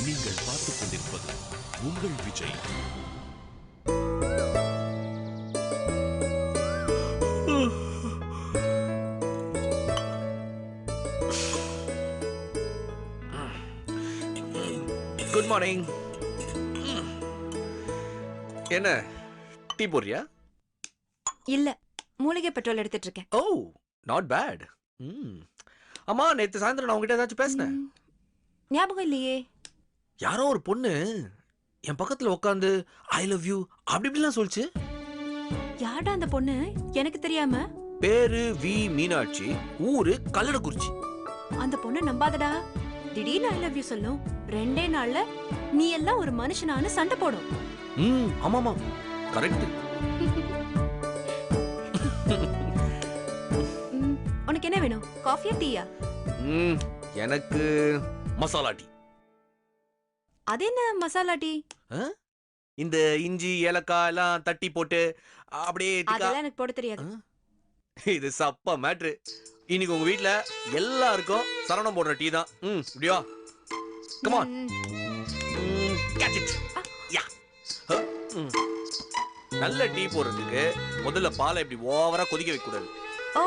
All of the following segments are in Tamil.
நீங்கள் பார்த்துக் கொண்டிருப்பது உங்கள் விஜய். Good morning. என்ன டீ போடுறியா? இல்ல, மூலிகை பெட்ரோல் எடுத்துட்டு இருக்கேன். Oh, not bad. அம்மா, நேத்து சாயந்தரம் நான் உங்ககிட்ட ஏதாச்சும் பேசினேன்? ஞாபகம் இல்லையே. யாரோ ஒரு பொண்ணு என் பக்கத்துல உட்காந்து ஐ லவ் யூ அப்படி இப்படிலாம் சொல்லிச்சு. யார்டா அந்த பொண்ணு? எனக்கு தெரியாம. பேரு வி மீனாட்சி, ஊரு கல்லடக்குறிச்சி. அந்த பொண்ணு நம்பாதடா. திடீர்னு ஐ லவ் யூ சொல்லும், 2 நாள்ல நீ எல்லாம் ஒரு மனுஷனானு சண்டை போடும். ஆமாமா, கரெக்ட். உனக்கு என்ன வேணும், காஃபியா டீயா? எனக்கு மசாலா டீ. அது என்ன மசாலா டீ? இந்த இஞ்சி ஏலக்காய் எல்லாம் தட்டி போட்டு அப்படியே. அதெல்லாம் எனக்கு போட தெரியாது. இது சப்பா மேட்ரு. இன்னைக்கு உங்க வீட்ல எல்லாருக்கும் சரணம் போடுற டீ தான். இப்படியா? Come on, catch it. Yeah. நல்ல டீ போடுறதுக்கு முதல்ல பாலை இப்படி ஓவரா கொதிக்க வைக்க கூடாது. ஓ,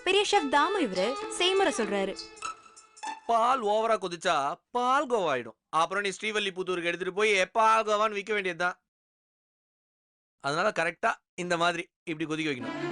பெரிய ஷெஃப் தாமு இவரு செய்முறை சொல்றாரு. பால் ஓவரா கொதிச்சா பால் கோவா ஆயிடும். அப்புறம் நீ ஸ்ரீவல்லிபுத்தூருக்கு எடுத்துட்டு போய் பால் கோவான்னு விற்க வேண்டியதுதான். அதனால கரெக்டா இந்த மாதிரி இப்படி கொதிக்க வைக்கணும்.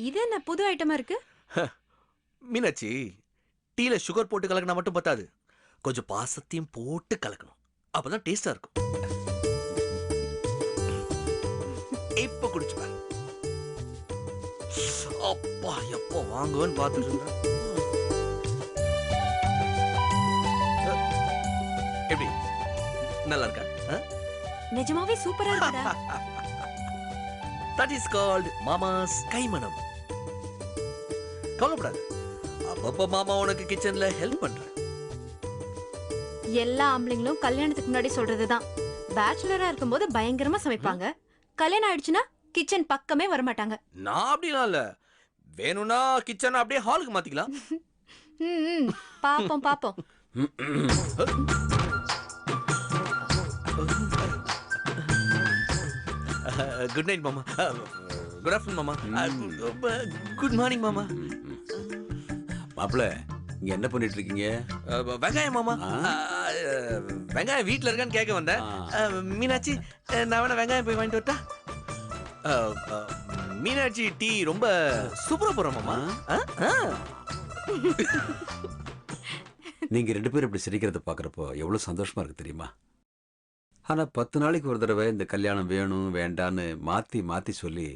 இது என்ன புது ஐட்டமா இருக்கு? மீனாட்சி, டீல சுகர் போட்டு கலக்கினா மட்டும் பத்தாது, கொஞ்சம் பாசத்தையும் போட்டு கலக்கணும். அப்பதான் டேஸ்டா இருக்கும். இப்ப குடிச்சு பாரு. அப்பா, எப்போ வாங்குவேன்னு பார்த்துட்டு இருந்தேன். எப்படி, நல்லா இருக்கா? நிஜமாவே சூப்பரா இருக்குடா. That is called மாமாஸ் கைமணம். கவலைப்படாது, அப்பப்ப மாமா உனக்கு கிச்சன்ல ஹெல்ப் பண்றேன். எல்லா ஆம்பளைங்களும் கல்யாணத்துக்கு முன்னாடி சொல்றதுதான். பேச்சுலரா இருக்கும்போது பயங்கரமா சமைப்பாங்க, கல்யாணம் ஆயிடுச்சுன்னா கிச்சன் பக்கமே வர மாட்டாங்க. நான் அப்படிலாம் இல்ல, வேணும்னா கிச்சன் அப்படியே ஹாலுக்கு மாத்திக்கலாம். பாப்போம் பாப்போம். குட் நைட் மாமா. குட் ஆஃப்டர்நூன் மாமா. குட் மார்னிங் மாமா. மாப்பிள்ள, இங்க என்ன பண்ணிட்டு இருக்கீங்க? வெங்காயம் மாமா. வெங்காயம் வீட்ல இருக்கான்னு கேட்க வந்தேன். மீனாட்சி, நான் வேணா வெங்காயம் போய் வாங்கிட்டு வரட்டா? மீனாட்சி டீ ரொம்ப சூப்பரா போறோம் மாமா. நீங்க 2 பேரும் இப்படி சிரிக்கிறத பாக்குறப்போ எவ்வளவு சந்தோஷமா இருக்கு தெரியுமா? ஆனா 10 நாளைக்கு ஒரு தடவை இந்த கல்யாணம் வேணும் வேண்டான்னு மாத்தி மாத்தி சொல்லி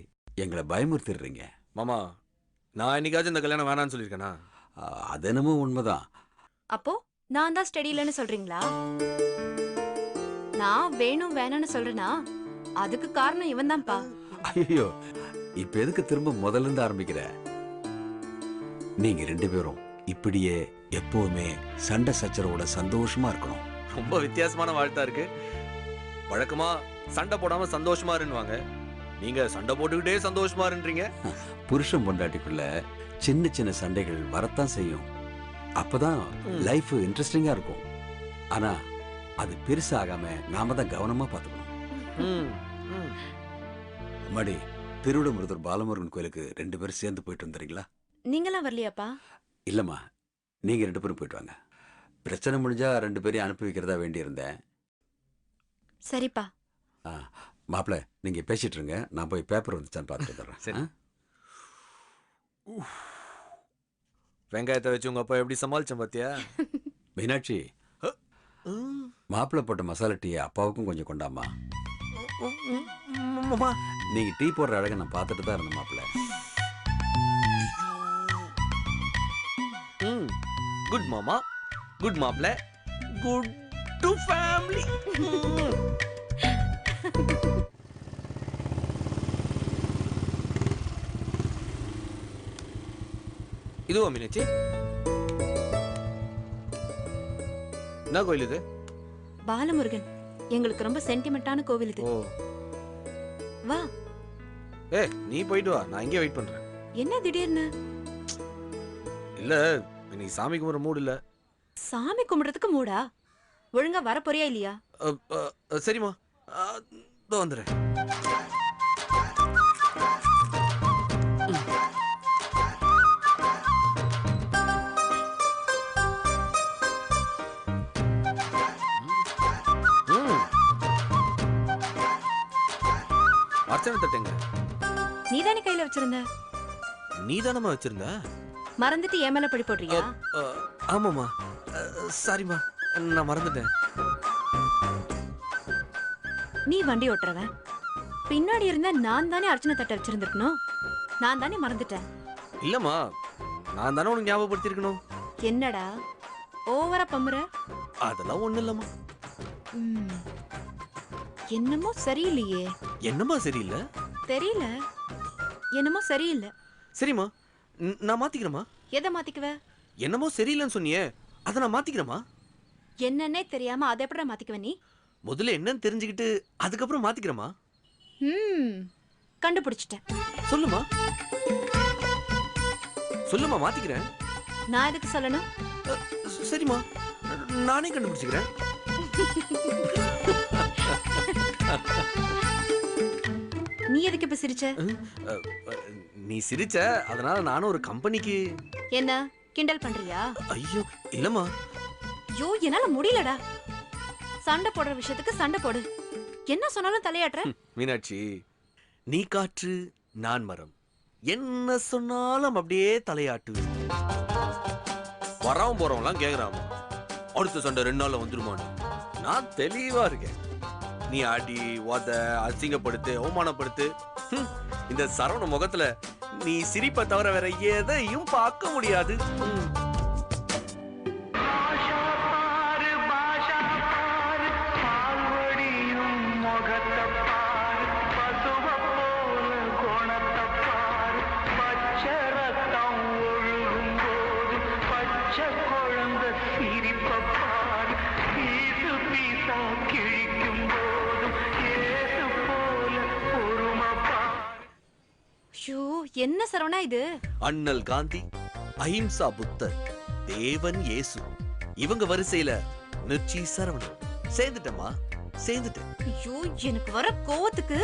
எங்களை பயமுறுத்திடுறீங்க. மாமா, நான் என்னைக்காச்சும் இந்த கல்யாணம் வேணான்னு சொல்லியிருக்கேனா? அது என்னமோ உண்மைதான். அப்போ நான் தான் ஸ்டடி இல்லைன்னு சொல்றீங்களா? நான் வேணும் வேணும்னு சொல்றேனா அதுக்கு காரணம் இவன் தான்ப்பா. ஐயோ, இப்ப எதுக்கு திரும்ப முதல்ல இருந்து ஆரம்பிக்கிற? நீங்க 2 பேரும் இப்படியே எப்பவுமே சண்டை சச்சரவோட சந்தோஷமா இருக்கணும். ரொம்ப வித்தியாசமான வாழ்த்தா இருக்கு. வழக்கமா சண்டை போடாம சந்தோஷமா இருந்துவாங்க, நீங்க சண்டை போட்டுக்கிட்டே சந்தோஷமா இருன்றீங்க. புருஷன் பொண்டாட்டிக்குள்ள சின்ன சின்ன சண்டைகள் வரத்தான் செய்யும். அப்பதான் லைஃப் இன்ட்ரெஸ்டிங்கா இருக்கும். ஆனா அது பெருசாகாம நாம தான் கவனமா பாத்துக்கணும். மடி, திருவிடமுருதர் பாலமுருகன் கோயிலுக்கு 2 பேரும் சேர்ந்து போயிட்டு வந்துறீங்களா? நீங்களாம் வரலையாப்பா? இல்லம்மா, நீங்க 2 பேரும் போயிட்டு வாங்க. பிரச்சனை முடிஞ்சா 2 பேரையும் அனுப்பி வைக்கிறதா வேண்டி இருந்தேன். சரிப்பா. மாப்பிள்ள, நீங்க பேசிட்டு இருங்க, நான் போய் பேப்பர் வந்துச்சான்னு பார்த்துட்டு வந்துடுறேன். வெங்காயத்தை வச்சு உங்க அப்பா எப்படி சமாளிச்சேன் பாத்தியா? மீனாட்சி, ம், மாப்பிள்ளை போட்ட மசாலா டீயை அப்பாவுக்கும் கொஞ்சம் கொண்டாமா. மாமா. நீங்க டீ போடுற அழகை நான் பார்த்துட்டு தான் இருந்தேன் மாப்பிள்ளை. குட் மாமா, குட் மாப்ள, குட் டு ஃபேமிலி. இதுவா மீனாட்சி? என்ன கோயில் இது? பாலமுருகன், எங்களுக்கு ரொம்ப சென்டிமெண்டான கோவில் இது. ஓ, வா. நீ போயிட்டு வா, நான் இங்கே வெயிட் பண்றேன். என்ன திடீர்னு? இல்ல, இன்னைக்கு சாமி கும்பிட்ற மூடு இல்ல. சாமி கும்பிடுறதுக்கு மூடா? ஒழுங்கா வர போறியா இல்லையா? சரிம்மா, இதோ வந்துடுறேன். அர்ச்சனை தட்டுங்க. நீதானே கையில வச்சிருந்த? நீ தானம்மா வச்சிருந்த? மறந்துட்டு ஏன் மேல பழி போடுறியா? ஆமாம்மா, சாரிம்மா, நான் மறந்துட்டேன். நீ வண்டி ஓட்டுறவன், பின்னாடி இருந்த நான் தானே அர்ச்சனை தட்டை வச்சிருந்திருக்கணும். நான் தானே மறந்துட்டேன். இல்லம்மா, நான் தானே உனக்கு ஞாபகப்படுத்திருக்கணும். என்னடா ஓவரா பம்புற? அதெல்லாம் ஒண்ணு இல்லம்மா. ம், என்னமோ சரியில்லையே. என்னம்மா சரியில்லை? தெரியல, என்னமோ சரியில்லை. சரிம்மா, நான் மாத்திக்கிறேம்மா. எதை மாத்திக்குவ? என்னமோ சரியில்லைன்னு சொன்னியே, அதை நான் மாத்திக்கிறேம்மா. என்னன்னே தெரியாம அதை எப்படா மாத்திக்குவ நீ? முதல்ல என்னன்னு தெரிஞ்சுக்கிட்டு அதுக்கப்புறம் மாத்திக்கிறேம்மா. கண்டுபிடிச்சிட்டேன். சொல்லுமா, சொல்லுமா, மாத்திக்கிறேன். நான் எதுக்கு சொல்லணும்? சரிம்மா, நானே கண்டுபிடிச்சுக்கிறேன். நீ எதுக்கு இப்ப சிரிச்ச? நீ சிரிச்ச, அதனால நானும் ஒரு கம்பெனிக்கு. என்ன கிண்டல் பண்றியா? ஐயோ இல்லம்மா. ஐயோ, என்னால முடியலடா. சண்டை போடுற விஷயத்துக்கு சண்டை போடு. என்ன சொன்னாலும் தலையாட்டுற. மீனாட்சி, நீ காற்று, நான் மரம், என்ன சொன்னாலும் அப்படியே தலையாட்டு. வரவும் போறவங்களாம் கேக்குறாமா, அடுத்த சண்டை 2 நாள்ல வந்துருமான்னு. நான் தெளிவா இருக்கேன். நீ அடி, உத, அசிங்கப்படுத்து, அவமானப்படுத்து, இந்த சரவண முகத்துல நீ சிரிப்பை தவிர வேற எதையும் பார்க்க முடியாது. ஐயோ, என்ன சரவணா இது? அண்ணல் காந்தி, அஹிம்சா புத்தர், தேவன் இயேசு, இவங்க வரிசையில மிர்ச்சி சரவணன். சேர்ந்துட்டமா, சேர்ந்துட்டேன். ஐயோ, எனக்கு வர கோவத்துக்கு.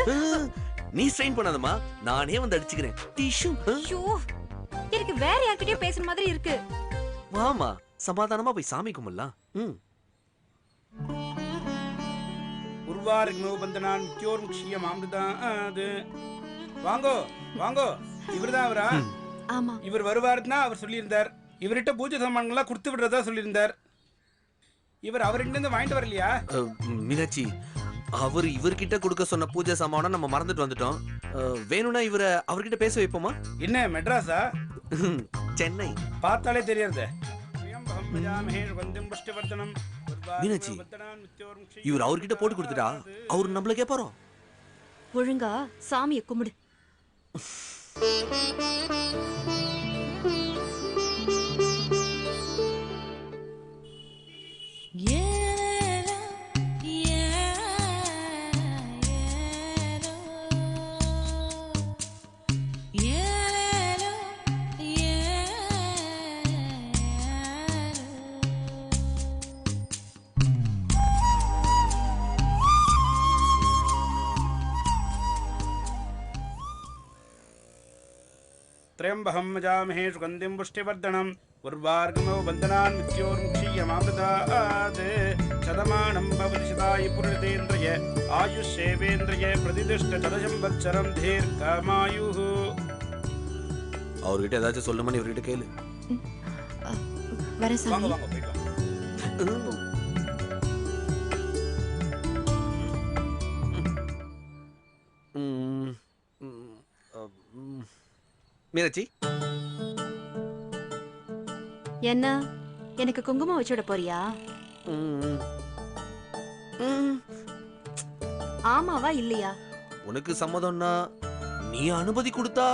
நீ ஸ்ட்ரெயின் பண்ணாதம்மா, நானே வந்து அடிச்சுக்கிறேன். டிஷ்யூ. ஐயோ, எனக்கு வேற யார்கிட்டயும் பேசுற மாதிரி இருக்கு. வாமா, சமாதானமா போய் சாமி கும்பிடலாம். உருவாரிக்னோ பந்தனான் முக்கியோர் முக்கியம் அமிர்தான் அது. வாங்கோ வாங்கோ, இவர்தான் அவரா? ஆமா. இவர் வருவாருன்னா அவர் சொல்லியிருந்தார். இவர்கிட்ட பூஜை சாமான்கள்லாம் கொடுத்து விடுறதா சொல்லியிருந்தார். இவர் அவர்கிட்ட இருந்து வாங்கிட்டு வரலையா? மீனாட்சி, அவர் இவர்கிட்ட கொடுக்க சொன்ன பூஜை சாமானை நம்ம மறந்துட்டு வந்துட்டோம். வேணும்னா இவரை அவர்கிட்ட பேச வைப்போமா? என்ன மெட்ராஸா? சென்னை. பார்த்தாலே தெரியறது. மீனாட்சி, இவர் அவர்கிட்ட போட்டு கொடுத்துட்டா அவர் நம்மள கேட்பாரோ? ஒழுங்கா சாமியை கும்பிடு. त्र्यम्बकं यजामहे सुगन्धिं पुष्टिवर्धनम् उर्वारुकमिव बन्धनान् मृत्योर्मुक्षीयमामृतात् शतमानं भवति शताय पुरुषेन्द्रिय आयुष्येवेन्द्रिय प्रतिष्ठितशतसंवत्सरं दीर्घमायुः. அவர்கிட்ட ஏதாச்சும் சொல்லணும்னு இவர்கிட்ட கேளு. வரேன் வாங்க சாமி. வாங்க போயிட்டு வாங்க. ம், ம், ம். மீனாட்சி என்ன எனக்கு குங்குமம் வச்சு விட போறியா? ம், ம். ஆமாவா இல்லையா? உனக்கு சம்மதம்னா நீ அனுமதி கொடுத்தா,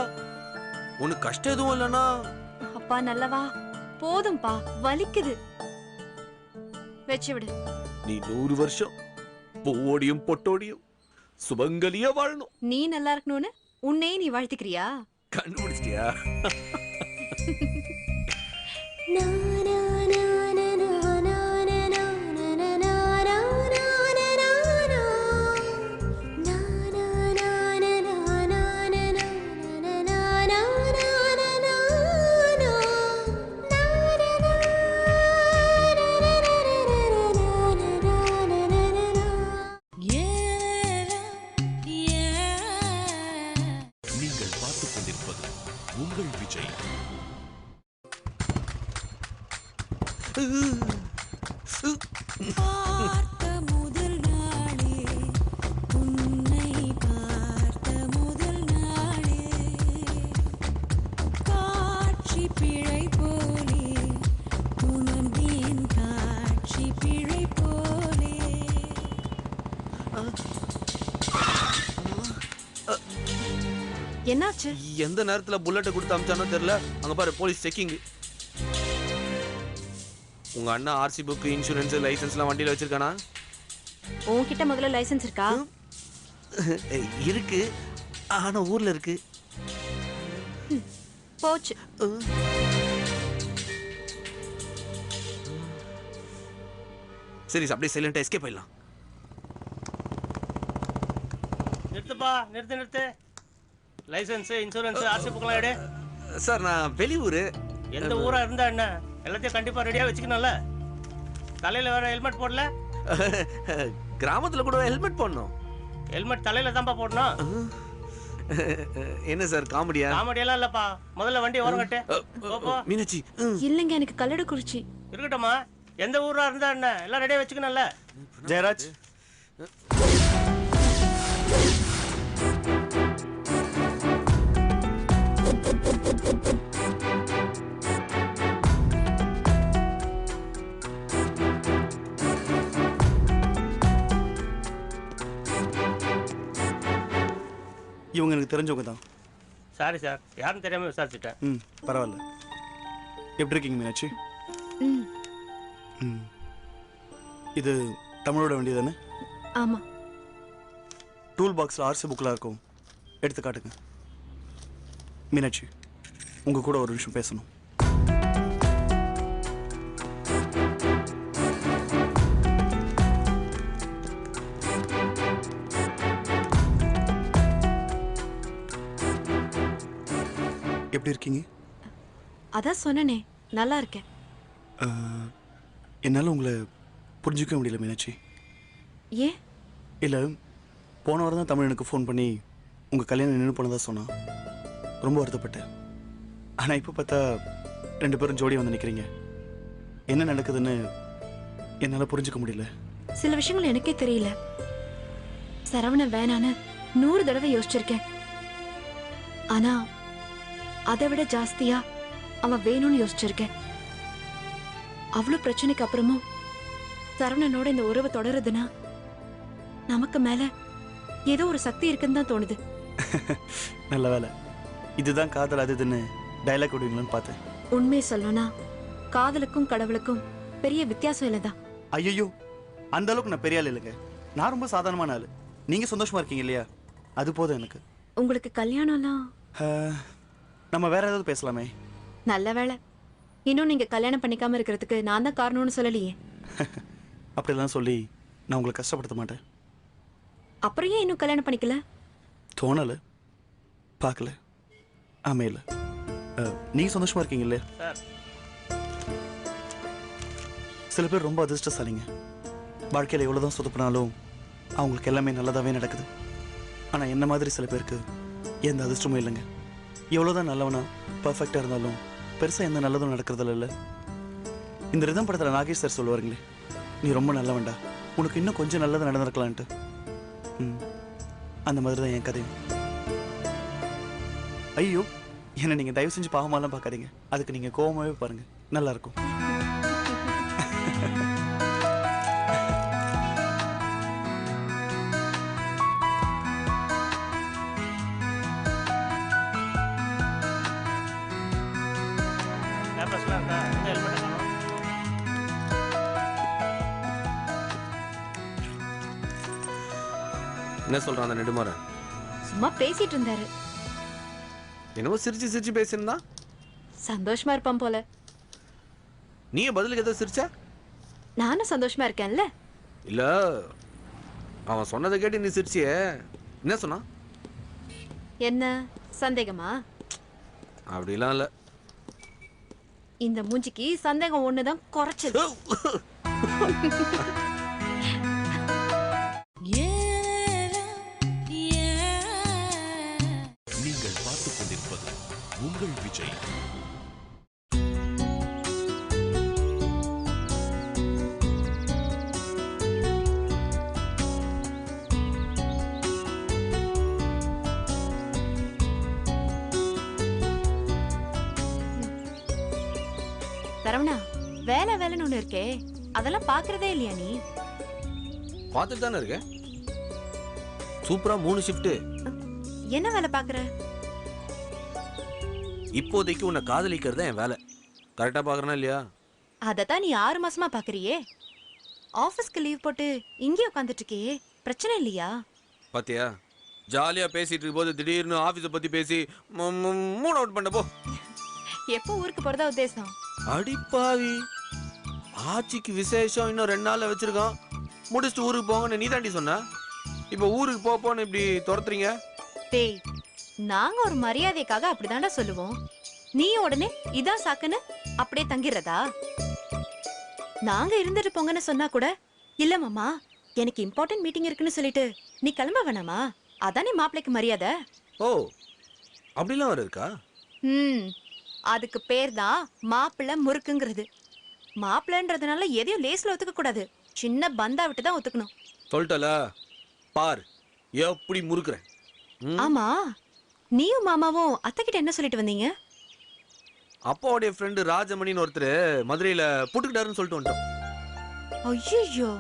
உனக்கு கஷ்டம் எதுவும் இல்லைன்னா அப்பா நல்லவா, போதும்பா, வலிக்குது. வச்சு விடு. நீ 100 வருஷம் பூவோடியும் பொட்டோடியும் சுபங்கலியா வாழணும். நீ நல்லா இருக்கணும்னு உன்னையே நீ வாழ்த்துக்கிறியா? கண்டுபிடிச்சிட்டியா? நீங்கள் பார்த்துக் கொண்டிருப்பது உங்கள் விஜய். பார்த்த முதல் நாளே, உன்னை பார்த்த முதல் நாளே, காட்சி பிழை போலே உணர்ந்தேன், காட்சி பிழை போலே. என்னாச்சு? எந்த நேரத்துல புல்லட்டை கொடுத்து அமிச்சானோ தெரியல. அங்க பாரு, போலீஸ் செக்கிங். உங்க அண்ணா ஆர்சி புக், இன்சூரன்ஸ், லைசென்ஸ்லாம் வண்டியில வச்சிருக்கானா? உன்கிட்ட முதல்ல லைசென்ஸ் இருக்கா? இருக்கு, ஆனா ஊர்ல இருக்கு. போச்சு. சரி, அப்படியே சைலண்டா எஸ்கேப் ஆயிடலாம். நிறுத்துப்பா, நிறுத்து. லைசென்ஸ், இன்சூரன்ஸ், ஆர்சி புக்கெல்லாம் எடு. சார், நான் வெளியூர். எந்த ஊரா இருந்தா என்ன, எல்லாத்தையும் கண்டிப்பா ரெடியா வச்சுக்கணும்ல. தலையில வேற ஹெல்மெட் போடல. கிராமத்துல கூட ஹெல்மெட் போடணும். ஹெல்மெட் தலையில தான்ப்பா போடணும். என்ன சார் காமெடியா? காமெடியெல்லாம் இல்லப்பா, முதல்ல வண்டி ஓரம் கட்டு. போ. மீனாட்சி, இல்லைங்க, எனக்கு கல்லடக்குறிச்சி. இருக்கட்டும்மா, எந்த ஊரா இருந்தா என்ன, எல்லாம் ரெடியா வச்சுக்கணும்ல. ஜெயராஜ், இவங்க எனக்கு தெரிஞ்சவங்க தான். சாரி சார், யாரும் தெரியாம விசாரிச்சுட்டேன். ம், பரவாயில்ல. எப்படி இருக்கீங்க மீனாட்சி? ம், ம். இது தமிழோட வண்டி தானே? ஆமா. டூல் பாக்ஸில் ஆர்சி புக்கெலாம் இருக்கும், எடுத்து காட்டுங்க. மீனாட்சி, உங்கள் கூட ஒரு நிமிஷம் பேசணும். எப்படி இருக்கீங்க? அதான் சொன்னனே, நல்லா இருக்கேன். என்னால் உங்களை புரிஞ்சிக்க முடியல மீனாட்சி. ஏன்? இல்லை, போன வாரம் தான் தமிழ் எனக்கு ஃபோன் பண்ணி உங்கள் கல்யாணம் நின்று போனதாக சொன்னான். ரொம்ப வருத்தப்பட்டேன். ஆனால் இப்போ பார்த்தா 2 பேரும் ஜோடியாக வந்து நிற்கிறீங்க. என்ன நடக்குதுன்னு என்னால் புரிஞ்சுக்க முடியல. சில விஷயங்கள் எனக்கே தெரியல. சரவண வேணான்னு 100 தடவை யோசிச்சிருக்கேன். ஆனா அதை விட ஜாஸ்தியா அவன் வேணும்னு யோசிச்சிருக்கேன். அவ்வளவு பிரச்சனைக்கு அப்புறமும் சரவணனோட இந்த உறவு தொடருதுன்னா நமக்கு மேல ஏதோ ஒரு சக்தி இருக்குன்னு தான் தோணுது. நல்ல வேலை, இதுதான் காதல் அது இதுன்னு டைலாக் விடுவீங்களான்னு பார்த்தேன். உண்மையை சொல்லணும்னா காதலுக்கும் கடவுளுக்கும் பெரிய வித்தியாசம் இல்லைதான். ஐயோ, அந்த அளவுக்கு நான் பெரிய ஆள் இல்லைங்க. நான் ரொம்ப சாதாரணமான ஆள். நீங்கள் சந்தோஷமா இருக்கீங்க இல்லையா, அது போதும் எனக்கு. உங்களுக்கு கல்யாணம்லாம் நம்ம வேற ஏதாவது பேசலாமே. நல்ல வேளை, இன்னும் நீங்க கல்யாணம் பண்ணிக்காம இருக்கிறதுக்கு நான் தான் காரணம்னு சொல்லலையே. அப்படிலாம் சொல்லி நான் உங்களை கஷ்டப்படுத்த மாட்டேன். அப்புறம் ஏன் இன்னும் கல்யாணம் பண்ணிக்கல? தோணலை, பார்க்கல, அமையல. நீங்கள் சந்தோஷமா இருக்கீங்க இல்லையா? சார், சில பேர் ரொம்ப அதிர்ஷ்டசாலிங்க. வாழ்க்கையில் எவ்வளோதான் சொதப்பினாலும் அவங்களுக்கு எல்லாமே நல்லதாகவே நடக்குது. ஆனால் என்ன மாதிரி சில பேருக்கு எந்த அதிர்ஷ்டமும் இல்லைங்க. எவ்வளோதான் நல்லவனா பர்ஃபெக்டாக இருந்தாலும் பெருசாக எந்த நல்லதும் நடக்கிறதில்ல. இல்லை, இந்த ரிதம் படத்தில் நாகேஷ் சார் சொல்லுவாருங்களே, நீ ரொம்ப நல்லவன்டா, உனக்கு இன்னும் கொஞ்சம் நல்லது நடந்திருக்கலான்ட்டு. அந்த மாதிரி தான் என் கதையும். ஐயோ, என்னை நீங்கள் தயவு செஞ்சு பாவமாலாம் பார்க்காதீங்க. அதுக்கு நீங்கள் கோவமாகவே பாருங்க, நல்லா இருக்கும். பேப்பர்ஸ்லாம் இருக்கா? எங்க ஹெல்மெட்டை காணோம்? என்ன சொல்றான் அந்த நெடுமாறன்? சும்மா பேசிட்டு இருந்தாரு. என்னவோ சிரிச்சு சிரிச்சு பேசியிருந்தா. சந்தோஷமா இருப்பான் போல. நீ பதிலுக்கு ஏதோ சிரிச்சா? நானும் சந்தோஷமா இருக்கேன்ல. இல்ல, அவன் சொன்னதை கேட்டு நீ சிரிச்சியே. என்ன சொன்னா? என்ன சந்தேகமா? அப்படிலாம் இல்ல. இந்த மூஞ்சிக்கு சந்தேகம் ஒண்ணுதான் குறைச்சது. நீங்கள் பார்த்துக் கொண்டிருப்பது உங்கள் விஜய். சரவணா, வேலை வேலைன்னு ஒண்ணு இருக்கே, அதெல்லாம் பாக்குறதே இல்லையா நீ? பார்த்துட்டு தானே இருக்க. சூப்பரா 3 ஷிஃப்ட். என்ன வேலை பாக்குற? இப்போதைக்கு உன்னை காதலிக்கிறது தான் என் வேலை. கரெக்டா பாக்குறனா இல்லையா? அதத்தான் நீ 6 மாசமா பாக்குறியே. ஆபீஸ்க்கு லீவ் போட்டு இங்கே உட்காந்துட்டு இருக்கியே, பிரச்சனை இல்லையா? பாத்தியா, ஜாலியா பேசிட்டு இருக்கும்போது திடீர்னு ஆபீஸை பத்தி பேசி மூட் அவுட் பண்ண போ. எப்போ ஊருக்கு போறதா உத்தேசம்? அடிப்பாவி, ஆச்சிக்கு விசேஷம் இன்னும் 2 நாள்ல வச்சிருக்கோம். முடிச்சுட்டு ஊருக்கு போங்கன்னு நீ தாண்டி சொன்ன. இப்போ ஊருக்கு போன்னு இப்படி துரத்துறீங்க. டேய், நாங்க ஒரு மரியாதைக்காக அப்படிதான்டா சொல்லுவோம். நீ உடனே இதான் சாக்குன்னு அப்படியே தங்கிடுறதா? நாங்க இருந்துட்டு போங்கன்னு சொன்னா கூட, இல்ல மாமா எனக்கு இம்பார்ட்டன்ட் மீட்டிங் இருக்குன்னு சொல்லிட்டு நீ கிளம்ப வேணாமா? அதானே மாப்பிள்ளைக்கு மரியாதை. ஓ, அப்படிலாம் வர இருக்கா? அதுக்கு பேர் தான் மாப்பிள்ளை முறுக்குங்கிறது. மாப்பிள்ளைன்றதுனால எதையும் லேஸ்ல ஒத்துக்க கூடாது. சின்ன பந்தா விட்டு தான் ஒத்துக்கணும். சொல்லிட்டல பார், எப்படி முறுக்குறேன். ஆமா, நீயும் மாமாவும் அத்தை கிட்ட என்ன சொல்லிட்டு வந்தீங்க? அப்பாவுடைய ஃப்ரெண்டு ராஜமணின்னு ஒருத்தர் மதுரையில புட்டுக்கிட்டாருன்னு சொல்லிட்டு வந்துட்டோம். ஐயோ,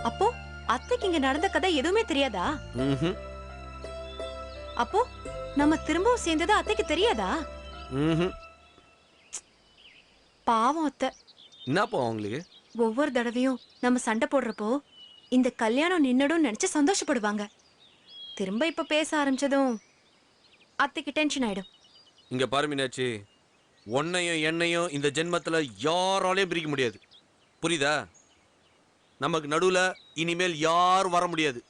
அப்போ அத்தைக்கு இங்க நடந்த கதை எதுவுமே தெரியாதா? அப்போ நம்ம திரும்பவும் சேர்ந்தது அத்தைக்கு தெரியாதா? பாவம் அத்தை. என்னப்பா அவங்களுக்கு? ஒவ்வொரு தடவையும் நம்ம சண்டை போடுறப்போ இந்த கல்யாணம் நின்னடும் நினைச்சு சந்தோஷப்படுவாங்க. திரும்ப இப்ப பேச ஆரம்பிச்சதும் அத்தைக்கு டென்ஷன் ஆயிடும். இங்க பாரு மீனாட்சி, உன்னையும் என்னையும் இந்த ஜென்மத்துல யாராலையும் பிரிக்க முடியாது. புரியுதா? நமக்கு நடுவுல இனிமேல் யாரும் வர முடியாது.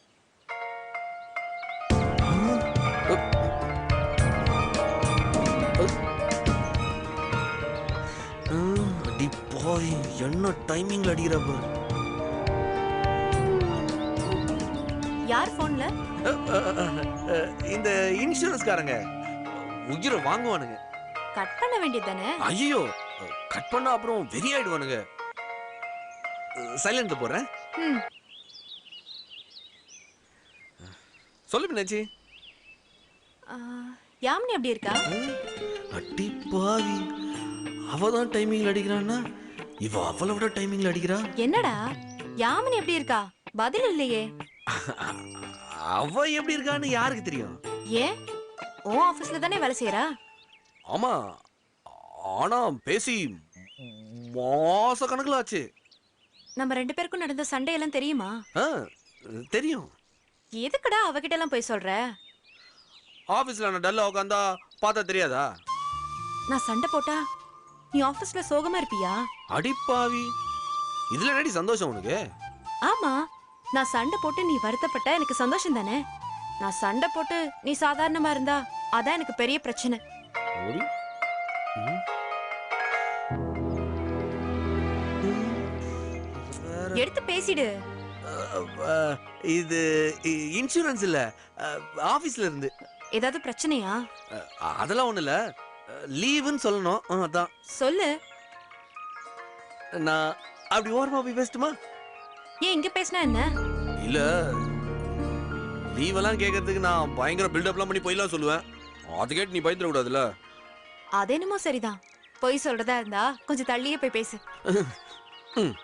அடி பாவி, என்ன டைமிங்ல அடிக்கிறப்ப. யார் போன்ல? இந்த இன்சூரன்ஸ்காரங்க உயிரை வாங்குவானுங்க. கட் பண்ண வேண்டியதானே? ஐயோ, கட் பண்ணா அப்புறம் வெறி ஆயிடுவானுங்க. சைலண்ட் போறேன். சொல்லு மீனாட்சி. யாமினி எப்படி இருக்கா? அடி பாவி, அவதான் டைமிங்ல அடிக்கிறான்னா இவ அவளை விட டைமிங்ல அடிக்கிறா. என்னடா யாமினி எப்படி இருக்கா? பதில் இல்லையே. அவ எப்படி இருக்கான்னு யாருக்கு தெரியும்? ஏன், உன் ஆபீஸ்ல தானே வேலை செய்யறா? ஆமா, ஆனா பேசி மாச கணக்குல ஆச்சு. நம்ம 2 பேருக்கும் நடந்த சண்டையெல்லாம் தெரியுமா? தெரியும். எதுக்குடா அவகிட்ட எல்லாம் போய் சொல்ற? ஆபீஸ்ல நான் டல்லா உட்காந்தா பார்த்தா தெரியாதா? நான் சண்டை போட்டா நீ ஆபீஸ்ல சோகமா இருப்பியா? அடிப்பாவி, இதுல என்னடி சந்தோஷம் உனக்கு? ஆமா, நான் சண்டை போட்டு நீ வருத்தப்பட்ட எனக்கு சந்தோஷம் தானே. நான் சண்டை போட்டு நீ சாதாரணமா இருந்தா அதான் எனக்கு பெரிய பிரச்சனை. எடுத்து பேசிடு. இது இன்சூரன்ஸ் இல்ல, ஆபீஸ்ல இருந்து. ஏதாவது பிரச்சனையா? அதெல்லாம் ஒண்ணு இல்ல, லீவுன்னு சொல்லணும். அதான் சொல்லு. நான் அப்படி ஓரமா போய் பேசட்டுமா? ஏன் இங்க பேசினா என்ன? இல்ல லீவெல்லாம் கேட்கறதுக்கு நான் பயங்கர பில்டப்லாம் பண்ணி பொய்லாம் சொல்லுவேன். அது கேட்டு நீ பயந்துட கூடாதுல்ல. அது என்னமோ சரிதான். பொய் சொல்றதா இருந்தா கொஞ்சம் தள்ளியே போய் பேசு. ம்.